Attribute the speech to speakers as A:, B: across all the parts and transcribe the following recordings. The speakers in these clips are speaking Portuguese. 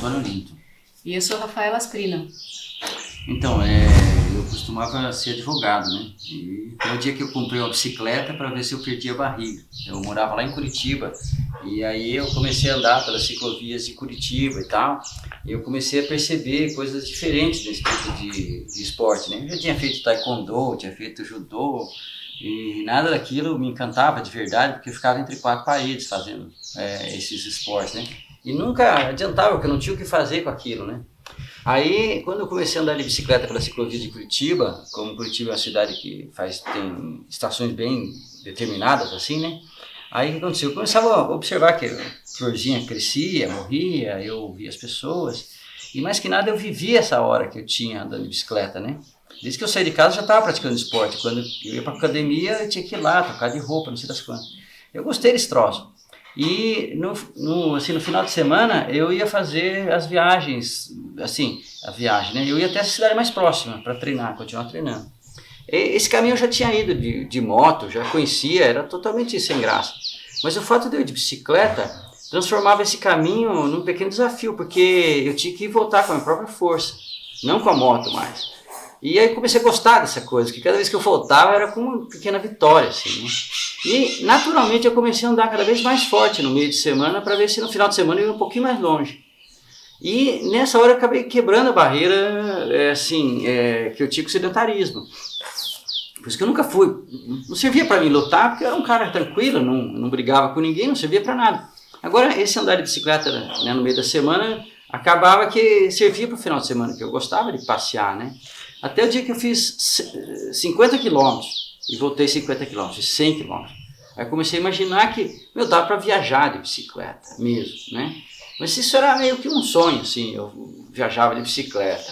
A: Antônio Linton.
B: E eu sou Rafaela Asprina.
A: Então, eu costumava ser advogado, né? E foi o dia que eu comprei uma bicicleta para ver se eu perdia a barriga. Eu morava lá em Curitiba e aí eu comecei a andar pelas ciclovias de Curitiba e tal. E eu comecei a perceber coisas diferentes desse tipo de esporte, né? Eu já tinha feito taekwondo, tinha feito judô e nada daquilo me encantava de verdade, porque eu ficava entre quatro paredes fazendo esses esportes, né? E nunca adiantava, porque eu não tinha o que fazer com aquilo, né? Aí, quando eu comecei a andar de bicicleta pela ciclovia de Curitiba, como Curitiba é uma cidade que tem estações bem determinadas, assim, né? Aí o que aconteceu? Eu começava a observar que a florzinha crescia, morria, eu via as pessoas, e mais que nada eu vivia essa hora que eu tinha andando de bicicleta, né? Desde que eu saí de casa eu já estava praticando esporte. Quando eu ia para academia eu tinha que ir lá, trocar de roupa, não sei das quantas. Eu gostei desse troço. E no final de semana eu ia fazer as viagens, assim, a viagem, né? Eu ia até a cidade mais próxima para treinar, continuar treinando. Esse caminho eu já tinha ido de moto, já conhecia, era totalmente sem graça. Mas o fato de eu ir de bicicleta transformava esse caminho num pequeno desafio, porque eu tinha que voltar com a minha própria força, não com a moto mais. E aí comecei a gostar dessa coisa, que cada vez que eu voltava era com uma pequena vitória, assim, né? E naturalmente eu comecei a andar cada vez mais forte no meio de semana para ver se no final de semana eu ia um pouquinho mais longe. E nessa hora eu acabei quebrando a barreira, que eu tinha com o sedentarismo. Por isso que eu nunca fui, não servia para mim lutar, porque eu era um cara tranquilo, não brigava com ninguém, não servia para nada. Agora, esse andar de bicicleta, né, no meio da semana, acabava que servia para o final de semana, que eu gostava de passear, né? Até o dia que eu fiz 50 quilômetros e voltei 50 quilômetros, 100 quilômetros. Aí eu comecei a imaginar que, dava para viajar de bicicleta mesmo, né? Mas isso era meio que um sonho, assim, eu viajava de bicicleta.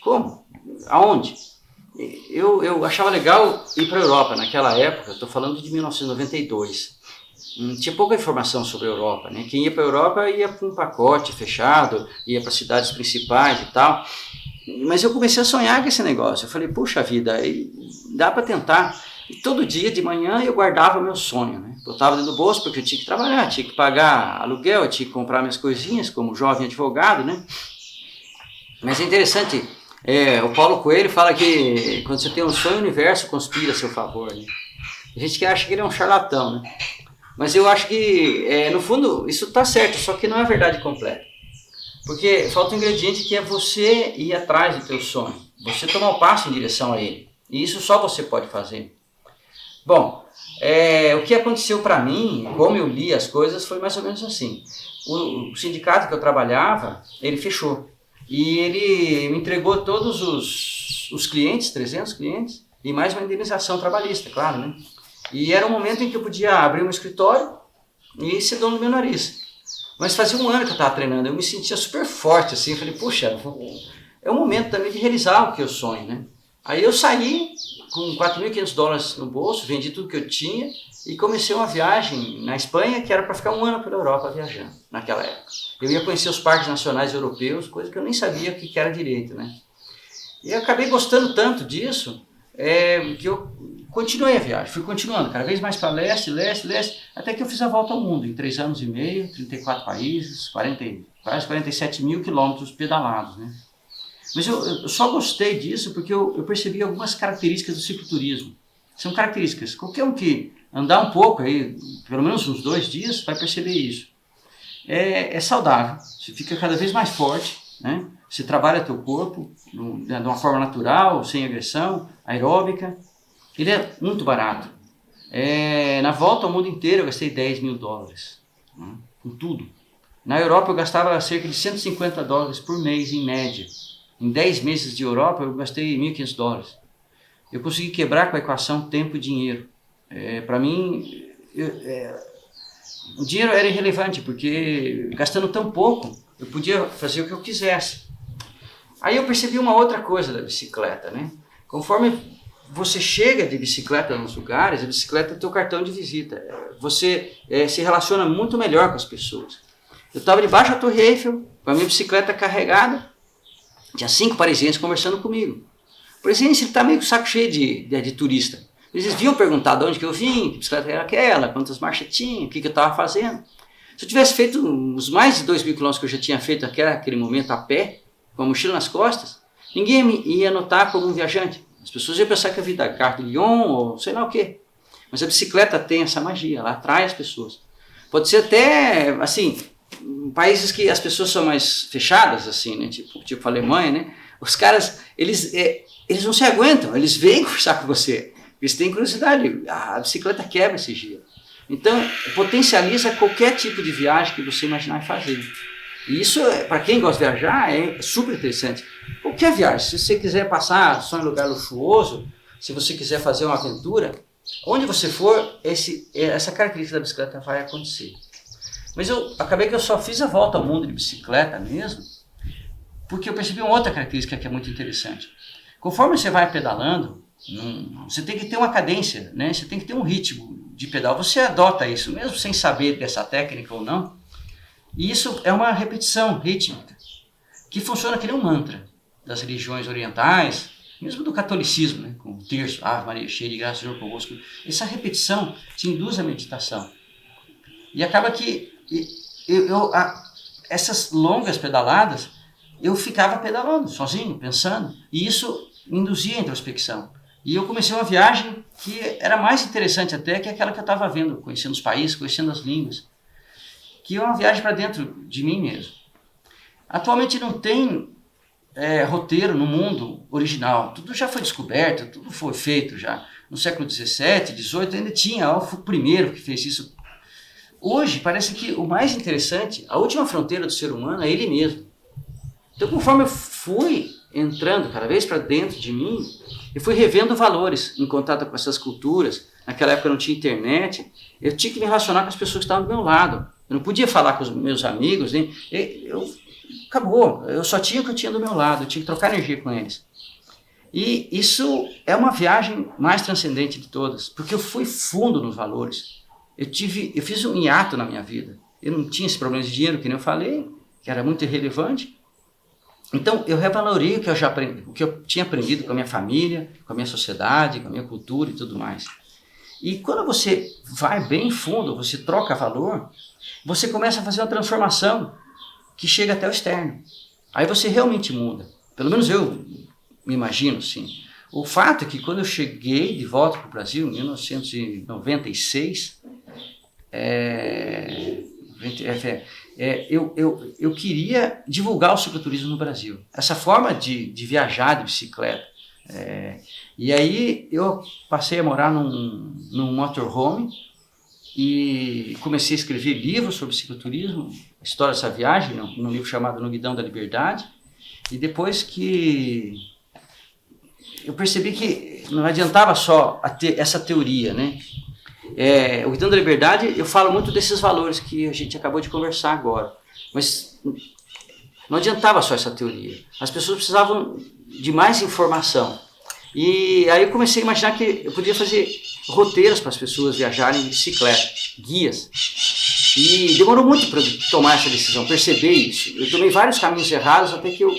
A: Como? Aonde? Eu achava legal ir para a Europa naquela época, eu estou falando de 1992. Tinha pouca informação sobre a Europa, né? Quem ia para a Europa ia com um pacote fechado, ia para cidades principais e tal. Mas eu comecei a sonhar com esse negócio. Eu falei, puxa vida, dá para tentar. E todo dia de manhã eu guardava o meu sonho, né? Botava dentro do bolso porque eu tinha que trabalhar, tinha que pagar aluguel, eu tinha que comprar minhas coisinhas como jovem advogado, né? Mas é interessante, o Paulo Coelho fala que quando você tem um sonho, o universo conspira a seu favor, né? A gente que acha que ele é um charlatão, né? Mas eu acho que, no fundo, isso está certo, só que não é a verdade completa. Porque falta um ingrediente que é você ir atrás do teu sonho, você tomar um passo em direção a ele. E isso só você pode fazer. Bom, o que aconteceu para mim, como eu li as coisas, foi mais ou menos assim. O sindicato que eu trabalhava, ele fechou. E ele me entregou todos os clientes, 300 clientes, e mais uma indenização trabalhista, claro, né? E era um momento em que eu podia abrir um escritório e ser dono do meu nariz. Mas fazia um ano que eu estava treinando, eu me sentia super forte, assim, eu falei, puxa, é o momento também de realizar o que eu sonho, né? Aí eu saí com $4.500 no bolso, vendi tudo que eu tinha e comecei uma viagem na Espanha que era para ficar um ano pela Europa viajando, naquela época. Eu ia conhecer os parques nacionais europeus, coisa que eu nem sabia o que era direito, né? E eu acabei gostando tanto disso, que eu continuei a viagem, fui continuando cada vez mais para leste, até que eu fiz a volta ao mundo em 3 anos e meio, 34 países, quase 47 mil quilômetros pedalados, né? Mas eu só gostei disso porque eu percebi algumas características do cicloturismo. São características, qualquer um que andar um pouco, aí, pelo menos uns 2 dias, vai perceber isso. É saudável, você fica cada vez mais forte, né? Você trabalha teu corpo de uma forma natural, sem agressão, aeróbica. Ele é muito barato. Na volta ao mundo inteiro eu gastei $10 mil, né? Com tudo. Na Europa eu gastava cerca de $150 por mês em média. Em 10 meses de Europa eu gastei $1.500. Eu consegui quebrar com a equação tempo e dinheiro. Para mim, o dinheiro era irrelevante, porque gastando tão pouco, eu podia fazer o que eu quisesse. Aí eu percebi uma outra coisa da bicicleta, né? Conforme você chega de bicicleta nos lugares, a bicicleta é teu cartão de visita. Você se relaciona muito melhor com as pessoas. Eu estava debaixo da Torre Eiffel, com a minha bicicleta carregada, tinha 5 parisienses conversando comigo. O parisiense está meio com o saco cheio de turista. Eles vinham perguntar de onde que eu vim, que bicicleta era aquela, quantas marchas tinha, o que eu estava fazendo.
C: Se eu tivesse feito os mais de 2.000 quilômetros que eu já tinha feito naquele momento a pé, com a mochila nas costas, ninguém ia notar como um viajante. As pessoas iam pensar que eu vim da Gare de Lyon ou sei lá o quê. Mas a bicicleta tem essa magia, ela atrai as pessoas. Pode ser até, assim, países que as pessoas são mais fechadas, assim, né? Tipo a Alemanha, né? Os caras, eles não se aguentam, eles vêm conversar com você. Eles têm curiosidade, a bicicleta quebra esse gelo. Então, potencializa qualquer tipo de viagem que você imaginar fazer. E isso, para quem gosta de viajar, é super interessante. Qualquer viagem, se você quiser passar só em lugar luxuoso, se você quiser fazer uma aventura, onde você for, essa característica da bicicleta vai acontecer. Mas acabei que eu só fiz a volta ao mundo de bicicleta mesmo, porque eu percebi uma outra característica que é muito interessante. Conforme você vai pedalando, você tem que ter uma cadência, né? Você tem que ter um ritmo de pedal. Você adota isso, mesmo sem saber dessa técnica ou não. E isso é uma repetição rítmica, que funciona que nem um mantra das religiões orientais, mesmo do catolicismo, né? Com o terço, Ave Maria, cheia de graça, Senhor convosco. Essa repetição te induz à meditação. E acaba que essas longas pedaladas, eu ficava pedalando sozinho, pensando, e isso me induzia à introspecção. E eu comecei uma viagem que era mais interessante até que aquela que eu estava vendo, conhecendo os países, conhecendo as línguas, que é uma viagem para dentro de mim mesmo. Atualmente não tem roteiro no mundo original, tudo já foi descoberto, tudo foi feito já. No século XVII, XVIII ainda tinha, foi o primeiro que fez isso. Hoje parece que o mais interessante, a última fronteira do ser humano é ele mesmo. Então conforme eu fui entrando cada vez para dentro de mim, eu fui revendo valores em contato com essas culturas. Naquela época não tinha internet, eu tinha que me relacionar com as pessoas que estavam do meu lado. Eu não podia falar com os meus amigos, né? Acabou, eu só tinha o que eu tinha do meu lado, eu tinha que trocar energia com eles. E isso é uma viagem mais transcendente de todas, porque eu fui fundo nos valores. Eu fiz um hiato na minha vida. Eu não tinha esse problema de dinheiro, que nem eu falei, que era muito irrelevante. Então, eu revalorei o que eu tinha aprendido com a minha família, com a minha sociedade, com a minha cultura e tudo mais. E quando você vai bem fundo, você troca valor, você começa a fazer uma transformação que chega até o externo. Aí você realmente muda. Pelo menos eu me imagino assim. O fato é que quando eu cheguei de volta para o Brasil, em 1996, eu queria divulgar o cicloturismo no Brasil. Essa forma de viajar de bicicleta. E aí eu passei a morar num motorhome e comecei a escrever livros sobre cicloturismo, a história dessa viagem, num livro chamado No Guidão da Liberdade. E depois que eu percebi que não adiantava só essa teoria, né? O Guidão da Liberdade, eu falo muito desses valores que a gente acabou de conversar agora, mas não adiantava só essa teoria. As pessoas precisavam de mais informação. E aí eu comecei a imaginar que eu podia fazer roteiros para as pessoas viajarem de bicicleta, guias. E demorou muito para tomar essa decisão, perceber isso. Eu tomei vários caminhos errados até que eu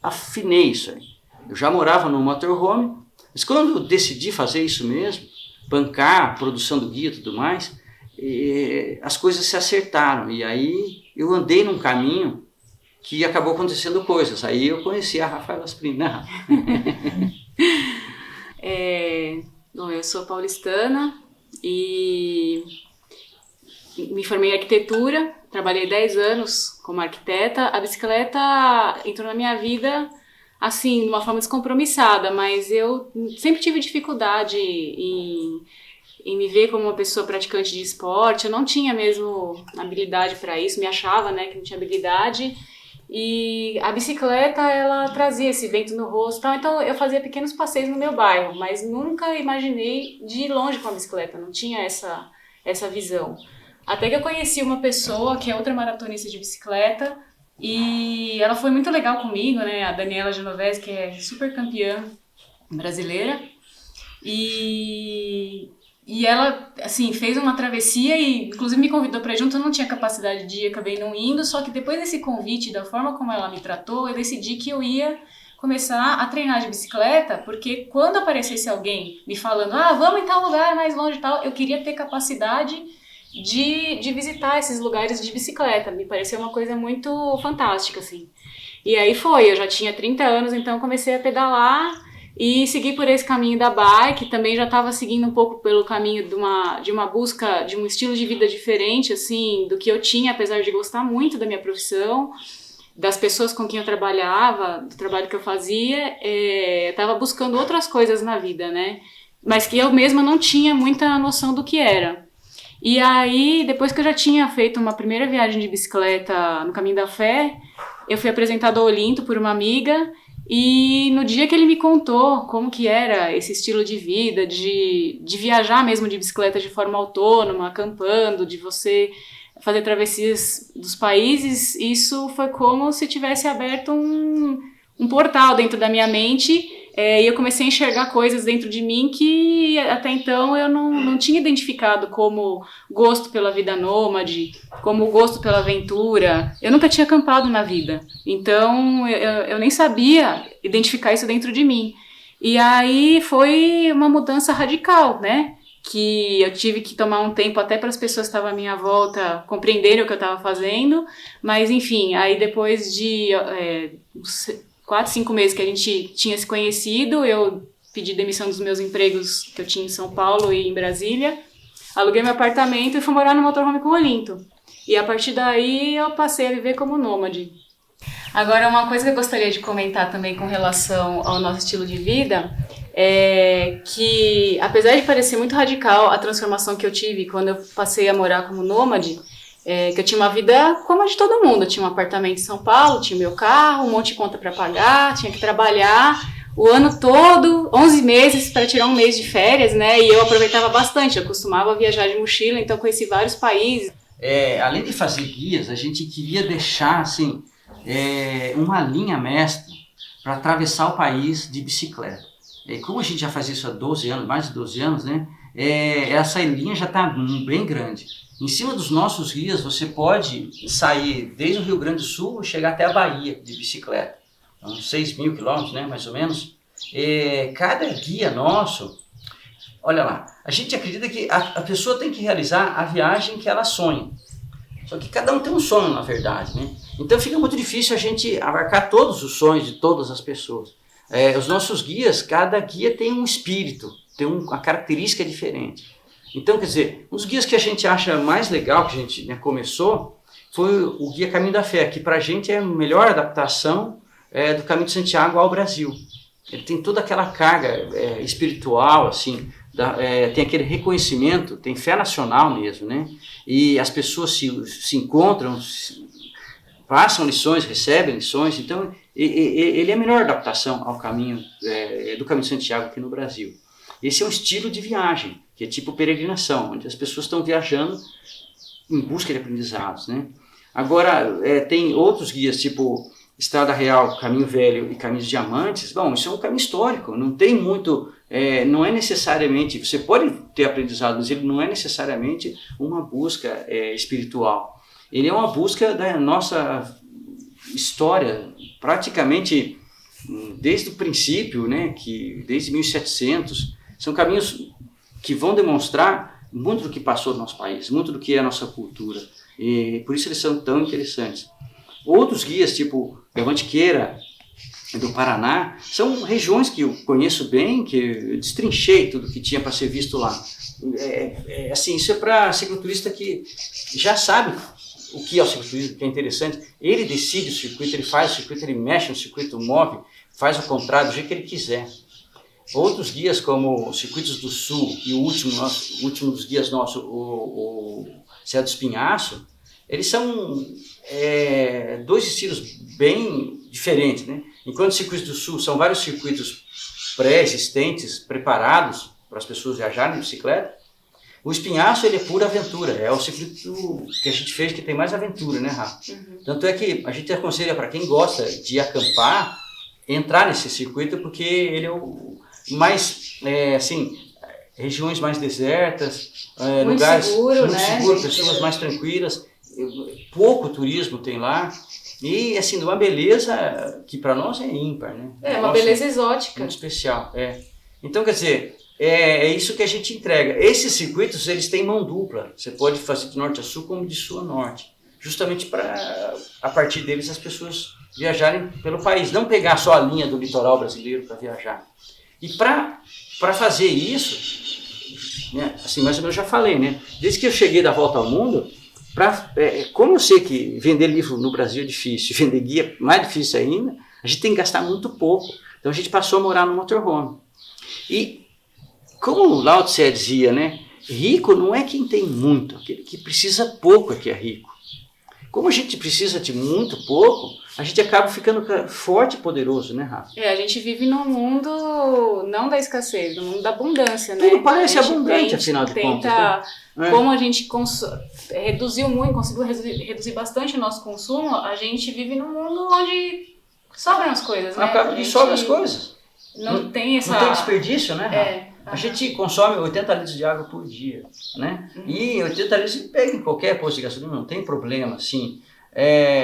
C: afinei isso aí. Eu já morava no motorhome, mas quando eu decidi fazer isso mesmo, bancar a produção do guia e tudo mais, as coisas se acertaram. E aí eu andei num caminho que acabou acontecendo coisas. Aí eu conheci a Rafaela Asprina.
B: Bom, eu sou paulistana e me formei em arquitetura, trabalhei 10 anos como arquiteta. A bicicleta entrou na minha vida assim, de uma forma descompromissada, mas eu sempre tive dificuldade em me ver como uma pessoa praticante de esporte. Eu não tinha mesmo habilidade para isso, me achava, né, que não tinha habilidade. E a bicicleta, ela trazia esse vento no rosto e tal, então eu fazia pequenos passeios no meu bairro, mas nunca imaginei de ir longe com a bicicleta, não tinha essa visão. Até que eu conheci uma pessoa que é outra maratonista de bicicleta e ela foi muito legal comigo, né, a Daniela Genovese, que é super campeã brasileira, e ela, assim, fez uma travessia e inclusive me convidou para ir junto. Eu não tinha capacidade de ir, acabei não indo, só que depois desse convite, da forma como ela me tratou, eu decidi que eu ia começar a treinar de bicicleta, porque quando aparecesse alguém me falando, vamos em tal lugar mais longe e tal, eu queria ter capacidade de visitar esses lugares de bicicleta. Me pareceu uma coisa muito fantástica, assim. E aí eu já tinha 30 anos, então comecei a pedalar e segui por esse caminho da bike. Também já estava seguindo um pouco pelo caminho de uma busca de um estilo de vida diferente, assim, do que eu tinha, apesar de gostar muito da minha profissão, das pessoas com quem eu trabalhava, do trabalho que eu fazia. Eu estava buscando outras coisas na vida, né? Mas que eu mesma não tinha muita noção do que era. E aí, depois que eu já tinha feito uma primeira viagem de bicicleta no Caminho da Fé, eu fui apresentada ao Olinto por uma amiga, e no dia que ele me contou como que era esse estilo de vida, de viajar mesmo de bicicleta de forma autônoma, acampando, de você fazer travessias dos países, isso foi como se tivesse aberto um portal dentro da minha mente, e eu comecei a enxergar coisas dentro de mim que até então eu não tinha identificado como gosto pela vida nômade, como gosto pela aventura. Eu nunca tinha acampado na vida, então eu nem sabia identificar isso dentro de mim. E aí foi uma mudança radical, né? Que eu tive que tomar um tempo até para as pessoas que estavam à minha volta compreenderem o que eu estava fazendo, mas enfim, aí depois de 4, 5 meses que a gente tinha se conhecido, eu pedi demissão dos meus empregos que eu tinha em São Paulo e em Brasília, aluguei meu apartamento e fui morar no motorhome com o Olinto. E a partir daí eu passei a viver como nômade. Agora, uma coisa que eu gostaria de comentar também com relação ao nosso estilo de vida é que, apesar de parecer muito radical a transformação que eu tive quando eu passei a morar como nômade, que eu tinha uma vida como a de todo mundo. Eu tinha um apartamento em São Paulo, tinha meu carro, um monte de conta para pagar, tinha que trabalhar o ano todo, 11 meses para tirar um mês de férias, né? E eu aproveitava bastante, eu costumava viajar de mochila, então conheci vários países.
C: Além de fazer guias, a gente queria deixar assim, uma linha mestra para atravessar o país de bicicleta. E como a gente já faz isso há 12 anos, mais de 12 anos, né? Essa linha já está bem grande. Em cima dos nossos guias, você pode sair desde o Rio Grande do Sul e chegar até a Bahia de bicicleta. Uns 6.000 quilômetros, né, mais ou menos. Cada guia nosso, olha lá, a gente acredita que a pessoa tem que realizar a viagem que ela sonha. Só que cada um tem um sonho, na verdade, né? Então fica muito difícil a gente abarcar todos os sonhos de todas as pessoas. Os nossos guias, cada guia tem um espírito, tem uma característica diferente. Então, quer dizer, um dos guias que a gente acha mais legal, que a gente começou, foi o Guia Caminho da Fé, que para a gente é a melhor adaptação do Caminho de Santiago ao Brasil. Ele tem toda aquela carga espiritual, assim, tem aquele reconhecimento, tem fé nacional mesmo, né? E as pessoas se encontram, passam lições, recebem lições, então ele é a melhor adaptação ao caminho do Caminho de Santiago aqui no Brasil. Esse é um estilo de viagem, que é tipo peregrinação, onde as pessoas estão viajando em busca de aprendizados, né? Agora, tem outros guias, tipo Estrada Real, Caminho Velho e Caminhos Diamantes. Bom, isso é um caminho histórico, não tem muito, não é necessariamente, você pode ter aprendizado, mas ele não é necessariamente uma busca espiritual. Ele é uma busca da nossa história, praticamente desde o princípio, né, que desde 1700, são caminhos que vão demonstrar muito do que passou no nosso país, muito do que é a nossa cultura, e por isso eles são tão interessantes. Outros guias, tipo Mantiqueira, do Paraná, são regiões que eu conheço bem, que eu destrinchei tudo que tinha para ser visto lá. Assim, isso é para cicloturista que já sabe o que é o cicloturismo, que é interessante. Ele decide o circuito, ele faz o circuito, ele mexe no circuito, move, faz o contrário do jeito que ele quiser. Outros guias, como Circuitos do Sul e o último dos guias nossos, o Serra do Espinhaço, eles são dois estilos bem diferentes, né? Enquanto os Circuitos do Sul são vários circuitos pré-existentes, preparados para as pessoas viajarem de bicicleta, o Espinhaço ele é pura aventura, é o circuito que a gente fez que tem mais aventura, né, Rafa? Uhum. Tanto é que a gente aconselha para quem gosta de acampar, entrar nesse circuito, porque ele é o mais, assim, regiões mais desertas, lugares
B: seguro,
C: muito seguros, pessoas mais tranquilas, pouco turismo tem lá, e assim, uma beleza que para nós é ímpar, né?
B: Uma beleza exótica.
C: Muito especial, Então, quer dizer, é isso que a gente entrega. Esses circuitos, eles têm mão dupla. Você pode fazer de norte a sul como de sul a norte. Justamente para, a partir deles, as pessoas viajarem pelo país. Não pegar só a linha do litoral brasileiro para viajar. E para fazer isso, né, assim, mais ou menos eu já falei, né? Desde que eu cheguei da Volta ao Mundo, como eu sei que vender livro no Brasil é difícil, vender guia mais difícil ainda, a gente tem que gastar muito pouco. Então a gente passou a morar no motorhome. E como o Lao Tse dizia, né? Rico não é quem tem muito, aquele que precisa pouco é que é rico. Como a gente precisa de muito pouco, a gente acaba ficando forte e poderoso, né, Rafa?
B: A gente vive num mundo não da escassez, no mundo da abundância, né?
C: Tudo parece abundante, afinal de contas. Né?
B: Como a gente reduziu muito, conseguiu reduzir bastante o nosso consumo, a gente vive num mundo onde sobram as coisas, né?
C: Acaba de sobram as coisas.
B: Não tem essa...
C: Não tem desperdício, né, Rafa? A gente consome 80 litros de água por dia, né? E 80 litros você pega em qualquer posto de gasolina, não tem problema, assim.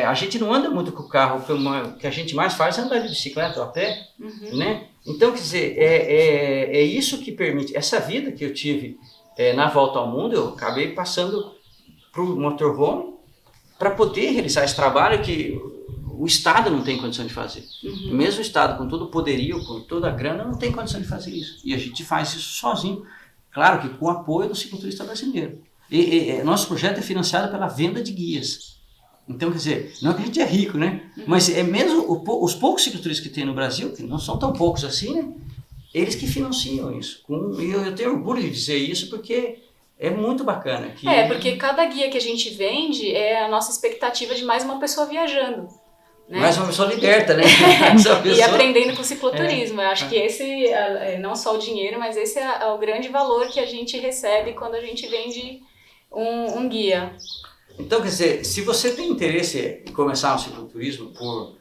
C: A gente não anda muito com o carro, o que a gente mais faz é andar de bicicleta ou a pé, né? Então, quer dizer, é isso que permite, essa vida que eu tive na Volta ao Mundo, eu acabei passando para o motorhome para poder realizar esse trabalho que o Estado não tem condição de fazer. Mesmo o Estado, com todo o poderio, com toda a grana, não tem condição de fazer isso. E a gente faz isso sozinho. Claro que com o apoio do cicloturista brasileiro. Nosso projeto é financiado pela venda de guias. Então, quer dizer, não é que a gente é rico, né? Mas é mesmo os poucos cicloturistas que tem no Brasil, que não são tão poucos assim, né? Eles que financiam isso. E eu tenho orgulho de dizer isso porque é muito bacana.
B: Porque cada guia que a gente vende é a nossa expectativa de mais uma pessoa viajando. Né?
C: Mais uma pessoa liberta, né?
B: E aprendendo com o cicloturismo. Eu acho que esse, não só o dinheiro, mas esse é o grande valor que a gente recebe quando a gente vende um guia.
C: Então, quer dizer, se você tem interesse em começar um cicloturismo por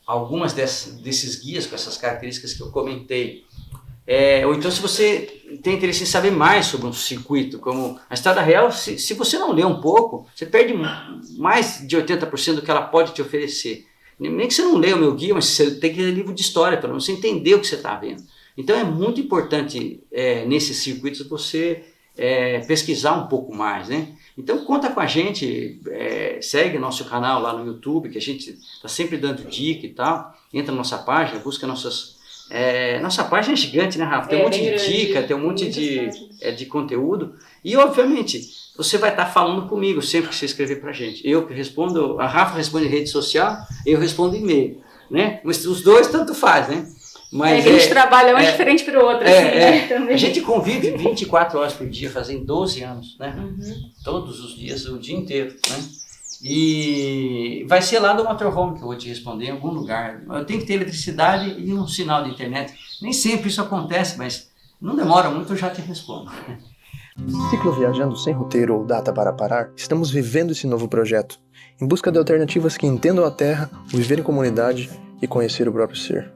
C: algumas desses guias com essas características que eu comentei, ou então se você tem interesse em saber mais sobre um circuito, como a Estrada Real, se você não ler um pouco, você perde mais de 80% do que ela pode te oferecer. Nem que você não leia o meu guia, mas você tem que ler livro de história, para você entender o que você está vendo. Então é muito importante nesses circuitos você pesquisar um pouco mais, né? Então conta com a gente, segue nosso canal lá no YouTube, que a gente está sempre dando dica e tal. Entra na nossa página, busca nossa página é gigante, né, Rafa? Tem um monte de dica, tem um monte de conteúdo. E, obviamente, você vai estar falando comigo sempre que você escrever pra gente. Eu que respondo, a Rafa responde em rede social, eu respondo e-mail, né? Mas os dois tanto faz, né? Mas
B: que a gente trabalha um diferente para o outro.
C: A gente convive 24 horas por dia, fazem 12 anos, né? Todos os dias, o dia inteiro, né? E vai ser lá do motorhome que eu vou te responder, em algum lugar. Eu tenho que ter eletricidade e um sinal de internet. Nem sempre isso acontece, mas não demora muito, eu já te respondo.
D: Cicloviajando sem roteiro ou data para parar, estamos vivendo esse novo projeto, em busca de alternativas que entendam a terra, o viver em comunidade e conhecer o próprio ser.